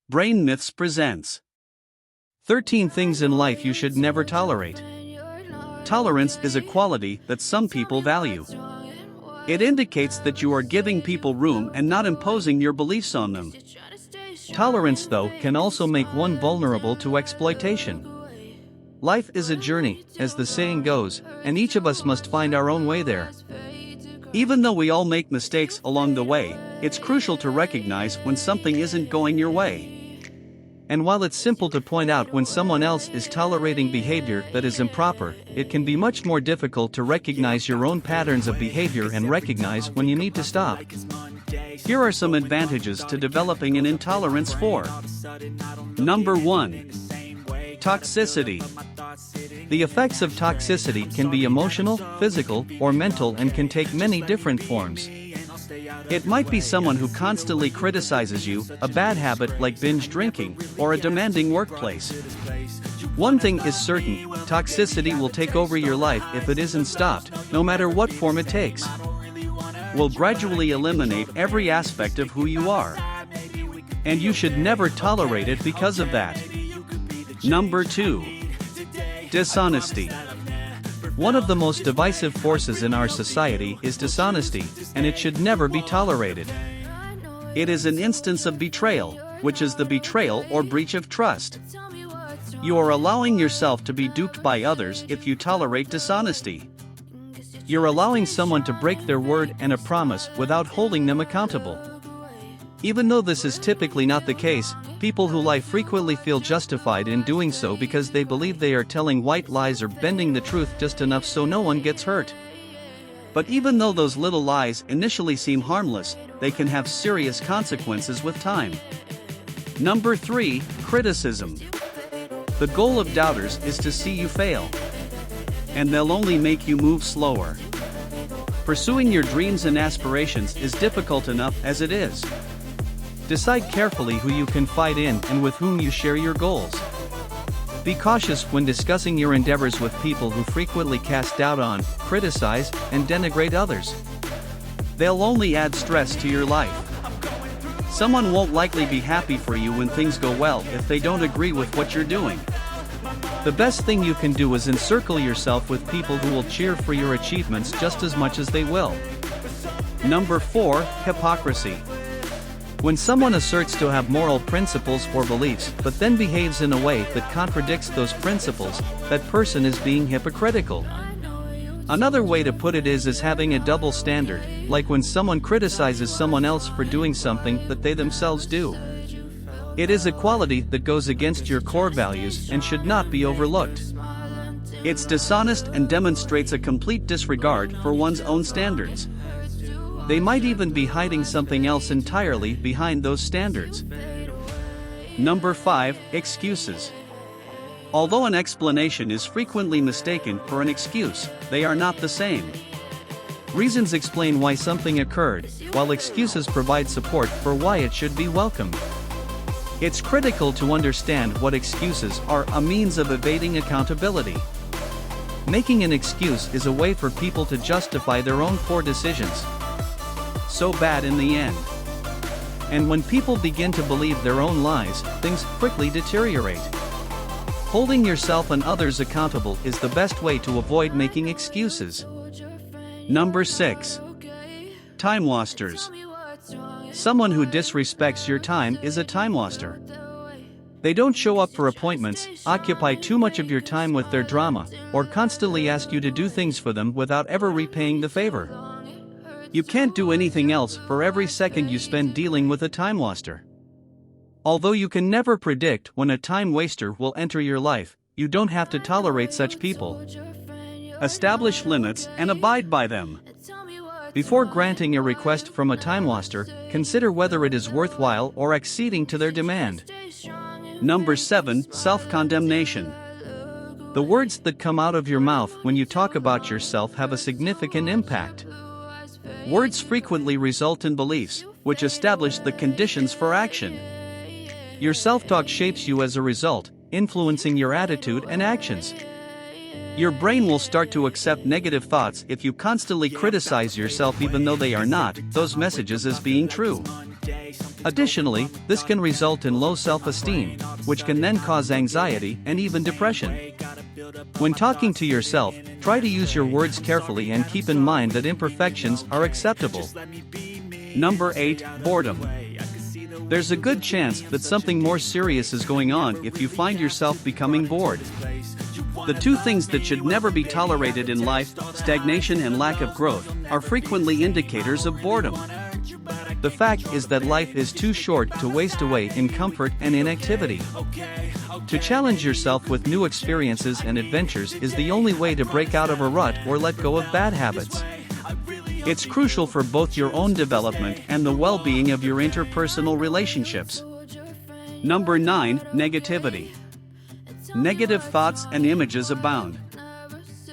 Brain Myths presents 13 Things in Life You Should Never Tolerate. Tolerance is a quality that some people value. It indicates that you are giving people room and not imposing your beliefs on them. Tolerance, though, can also make one vulnerable to exploitation. Life is a journey, as the saying goes, and each of us must find our own way there. Even though we all make mistakes along the way, it's crucial to recognize when something isn't going your way. And while it's simple to point out when someone else is tolerating behavior that is improper, it can be much more difficult to recognize your own patterns of behavior and recognize when you need to stop. Here are some advantages to developing an intolerance for. Number 1. Toxicity. The effects of toxicity can be emotional, physical, or mental and can take many different forms. It might be someone who constantly criticizes you, a bad habit like binge drinking, or a demanding workplace. One thing is certain, toxicity will take over your life if it isn't stopped, no matter what form it takes. Will gradually eliminate every aspect of who you are. And you should never tolerate it because of that. Number 2. Dishonesty. One of the most divisive forces in our society is dishonesty, and it should never be tolerated. It is an instance of betrayal, which is the betrayal or breach of trust. You are allowing yourself to be duped by others if you tolerate dishonesty. You're allowing someone to break their word and a promise without holding them accountable. Even though this is typically not the case, people who lie frequently feel justified in doing so because they believe they are telling white lies or bending the truth just enough so no one gets hurt. But even though those little lies initially seem harmless, they can have serious consequences with time. Number 3. Criticism. The goal of doubters is to see you fail. And they'll only make you move slower. Pursuing your dreams and aspirations is difficult enough as it is. Decide carefully who you confide in and with whom you share your goals. Be cautious when discussing your endeavors with people who frequently cast doubt on, criticize, and denigrate others. They'll only add stress to your life. Someone won't likely be happy for you when things go well if they don't agree with what you're doing. The best thing you can do is encircle yourself with people who will cheer for your achievements just as much as they will. Number 4. Hypocrisy. When someone asserts to have moral principles or beliefs but then behaves in a way that contradicts those principles, that person is being hypocritical. Another way to put it is having a double standard, like when someone criticizes someone else for doing something that they themselves do. It is a quality that goes against your core values and should not be overlooked. It's dishonest and demonstrates a complete disregard for one's own standards. They might even be hiding something else entirely behind those standards. Number 5. Excuses. Although an explanation is frequently mistaken for an excuse, they are not the same. Reasons explain why something occurred, while excuses provide support for why it should be welcomed. It's critical to understand what excuses are a means of evading accountability. Making an excuse is a way for people to justify their own poor decisions. So bad in the end. And when people begin to believe their own lies, things quickly deteriorate. Holding yourself and others accountable is the best way to avoid making excuses. Number 6. Time wasters. Someone who disrespects your time is a time waster. They don't show up for appointments, occupy too much of your time with their drama, or constantly ask you to do things for them without ever repaying the favor. You can't do anything else for every second you spend dealing with a time waster. Although you can never predict when a time waster will enter your life, you don't have to tolerate such people. Establish limits and abide by them. Before granting a request from a time waster, consider whether it is worthwhile or acceding to their demand. Number 7. Self-condemnation. The words that come out of your mouth when you talk about yourself have a significant impact. Words frequently result in beliefs, which establish the conditions for action. Your self-talk shapes you as a result, influencing your attitude and actions. Your brain will start to accept negative thoughts if you constantly criticize yourself even though they are not those messages as being true. Additionally, this can result in low self-esteem, which can then cause anxiety and even depression. When talking to yourself, try to use your words carefully and keep in mind that imperfections are acceptable. Number 8. Boredom. There's a good chance that something more serious is going on if you find yourself becoming bored. The two things that should never be tolerated in life, stagnation and lack of growth, are frequently indicators of boredom. The fact is that life is too short to waste away in comfort and inactivity. To challenge yourself with new experiences and adventures is the only way to break out of a rut or let go of bad habits. It's crucial for both your own development and the well-being of your interpersonal relationships. Number 9. Negativity. Negative thoughts and images abound.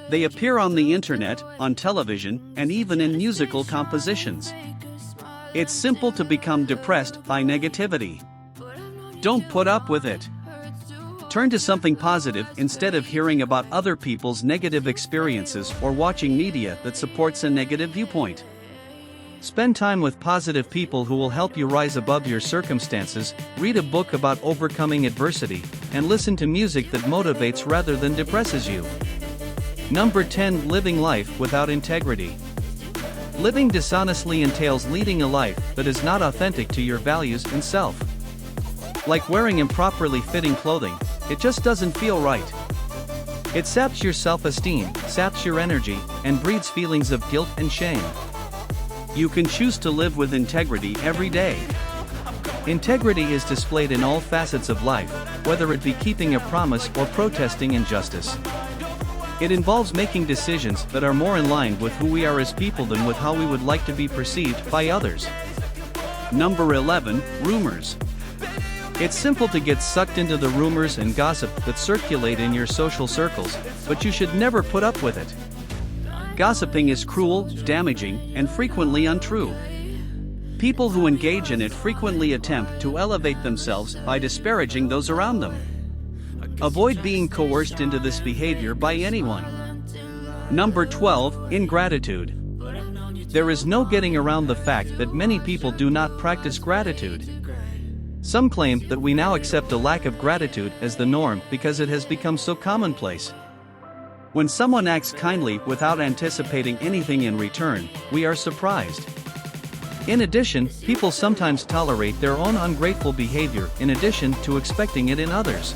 They appear on the internet, on television, and even in musical compositions. It's simple to become depressed by negativity. Don't put up with it. Turn to something positive instead of hearing about other people's negative experiences or watching media that supports a negative viewpoint. Spend time with positive people who will help you rise above your circumstances, read a book about overcoming adversity, and listen to music that motivates rather than depresses you. Number 10. Living life without integrity. Living dishonestly entails leading a life that is not authentic to your values and self. Like wearing improperly fitting clothing, it just doesn't feel right. It saps your self-esteem, saps your energy, and breeds feelings of guilt and shame. You can choose to live with integrity every day. Integrity is displayed in all facets of life, whether it be keeping a promise or protesting injustice. It involves making decisions that are more in line with who we are as people than with how we would like to be perceived by others. Number 11. Rumors. It's simple to get sucked into the rumors and gossip that circulate in your social circles, but you should never put up with it. Gossiping is cruel, damaging, and frequently untrue. People who engage in it frequently attempt to elevate themselves by disparaging those around them. Avoid being coerced into this behavior by anyone. Number 12. Ingratitude. There is no getting around the fact that many people do not practice gratitude. Some claim that we now accept a lack of gratitude as the norm because it has become so commonplace. When someone acts kindly without anticipating anything in return, we are surprised. In addition, people sometimes tolerate their own ungrateful behavior in addition to expecting it in others.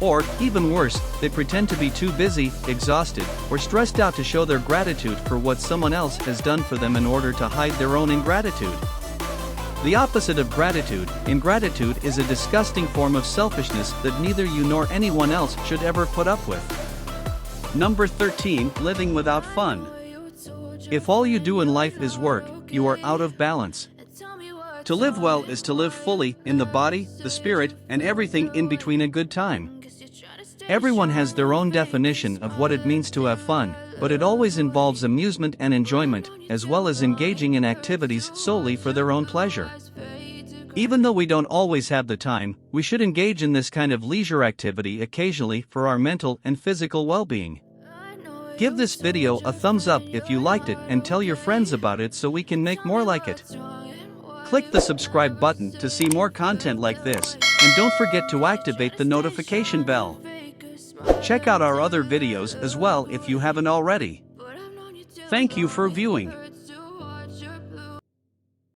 Or, even worse, they pretend to be too busy, exhausted, or stressed out to show their gratitude for what someone else has done for them in order to hide their own ingratitude. The opposite of gratitude, ingratitude, is a disgusting form of selfishness that neither you nor anyone else should ever put up with. Number 13. Living without fun. If all you do in life is work, you are out of balance. To live well is to live fully, in the body, the spirit, and everything in between a good time. Everyone has their own definition of what it means to have fun, but it always involves amusement and enjoyment, as well as engaging in activities solely for their own pleasure. Even though we don't always have the time, we should engage in this kind of leisure activity occasionally for our mental and physical well-being. Give this video a thumbs up if you liked it and tell your friends about it so we can make more like it. Click the subscribe button to see more content like this, and don't forget to activate the notification bell. Check out our other videos as well if you haven't already. Thank you for viewing.